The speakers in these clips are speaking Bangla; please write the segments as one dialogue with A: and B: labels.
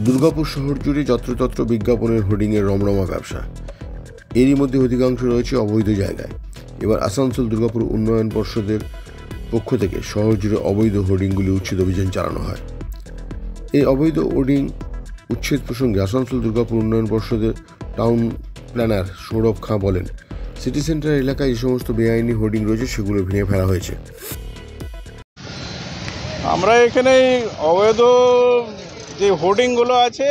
A: দুর্গাপুর শহর জুড়ে যত্রতত্র বিজ্ঞাপনের হোর্ডিংয়ের রমরমা ব্যবসা। এরই মধ্যে অধিকাংশ রয়েছে অবৈধ জায়গায়। এবার আসানসোল দুর্গাপুর উন্নয়ন পর্ষদের পক্ষ থেকে শহর জুড়ে অবৈধ হোর্ডিংগুলি উচ্ছেদ অভিযান চালানো হয়। এই অবৈধ হোর্ডিং উচ্ছেদ প্রসঙ্গে আসানসোল দুর্গাপুর উন্নয়ন পর্ষদের টাউন প্ল্যানার সৌরভ খাঁ বলেন, সিটি সেন্টার এলাকায় যে সমস্ত বেআইনি হোর্ডিং রয়েছে সেগুলো ভেঙে ফেলা হয়েছে।
B: আমরা এখানে অবৈধ যে হোর্ডিংগুলো আছে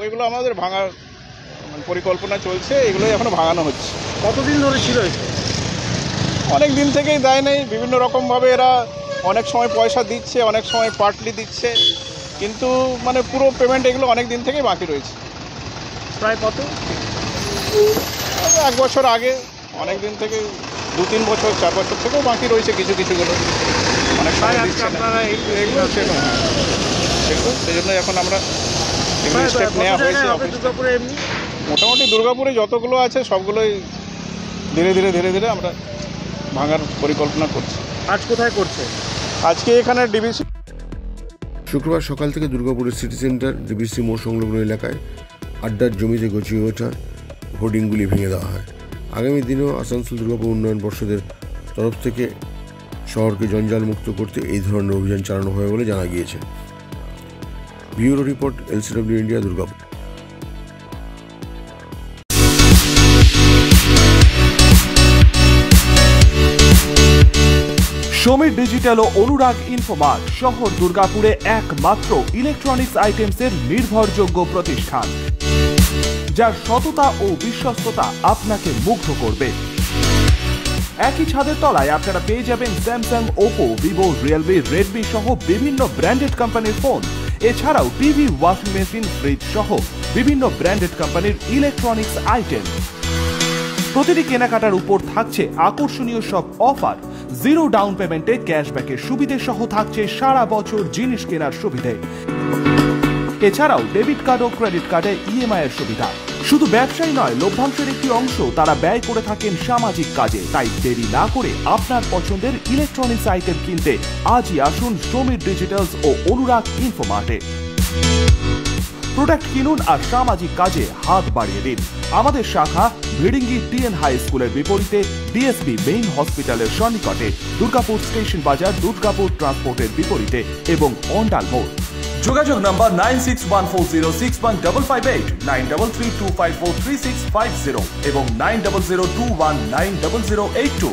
B: ওইগুলো আমাদের ভাঙার পরিকল্পনা চলছে, এগুলোই এখনো ভাঙানো হচ্ছে।
C: কতদিন ধরে ছিল?
B: অনেক দিন থেকেই দেয় নেই, বিভিন্ন রকমভাবে এরা অনেক সময় পয়সা দিচ্ছে, অনেক সময় পার্টলি দিচ্ছে, কিন্তু মানে পুরো পেমেন্ট এগুলো অনেক দিন থেকেই বাকি রয়েছে।
C: প্রায় কত?
B: 1 বছর আগে, অনেক দিন থেকে 2-3 বছর 4 বছর থেকেও বাকি রয়েছে কিছুগুলো, অনেক সময় দিচ্ছে না। এগুলো সেগুলো সেই জন্য এখন আমরা স্টেপ নেওয়া হয়েছে। মোটামুটি দুর্গাপুরে যতগুলো আছে সবগুলোই ধীরে ধীরে আমরা ভাঙার পরিকল্পনা করছি।
C: আজ কোথায় করছে?
B: আজকে এখানে ডিবিসি।
A: শুক্রবার সকাল থেকে দুর্গাপুরের সিটি সেন্টার ডিবিসি মোড় সংলগ্ন এলাকায় আড্ডার জমিতে গছিয়ে ওঠা হোর্ডিংগুলি ভেঙে দেওয়া হয়। আগামী দিনেও আসানসোল দুর্গাপুর উন্নয়ন পর্ষদের তরফ থেকে শহরকে জঞ্জালমুক্ত করতে এই ধরনের অভিযান চালানো হয় বলে জানা গিয়েছে। Bureau report, LCW India, Durgapur.
D: Samir digital ও অনুরাগ ইনফোমার্ট শহর দুর্গাপুরে একমাত্র ইলেকট্রনিক্স আইটেমসের নির্ভরযোগ্য প্রতিষ্ঠান, যার সততা ও বিশ্বস্ততা আপনাকে মুগ্ধ করবে। একই ছাদের তলায় আপনারা পেয়ে যাবেন Samsung, Oppo, Vivo, Realme, Redmi সহ বিভিন্ন ব্র্যান্ডেড কোম্পানির ফোন। এছাড়াও টিভি, ওয়াশিং মেশিন, ফ্রিজ সহ বিভিন্ন ব্র্যান্ডেড কোম্পানির ইলেকট্রনিক্স আইটেম। প্রতিটি কেনাকাটার উপর থাকছে আকর্ষণীয় সব অফার। 0 ডাউন পেমেন্টে ক্যাশব্যাকের সুবিধে সহ থাকছে সারা বছর জিনিস কেনার সুবিধে। এছাড়াও ডেবিট কার্ড ও ক্রেডিট কার্ডে EMI এর সুবিধা। শুধু ব্যবসায়ী নয়, লভ্যাংশের একটি অংশ তারা ব্যয় করে থাকেন সামাজিক কাজে। তাই দেরি না করে আপনার পছন্দের ইলেকট্রনিক্স আইটেম কিনতে আজই আসুন সমীর ডিজিটালস ও অনুরাগ ইনফোমার্টে। প্রোডাক্ট কিনুন আর সামাজিক কাজে হাত বাড়িয়ে দিন। আমাদের শাখা ভিড়িঙ্গি TN হাই স্কুলের বিপরীতে, DSP মেইন হসপিটালের সন্নিকটে, দুর্গাপুর স্টেশন বাজার, দুর্গাপুর ট্রান্সপোর্টের বিপরীতে এবং অন্ডাল মোড়। যোগাযোগ নাম্বার 9614061558, 9332543650 এবং 9002190082।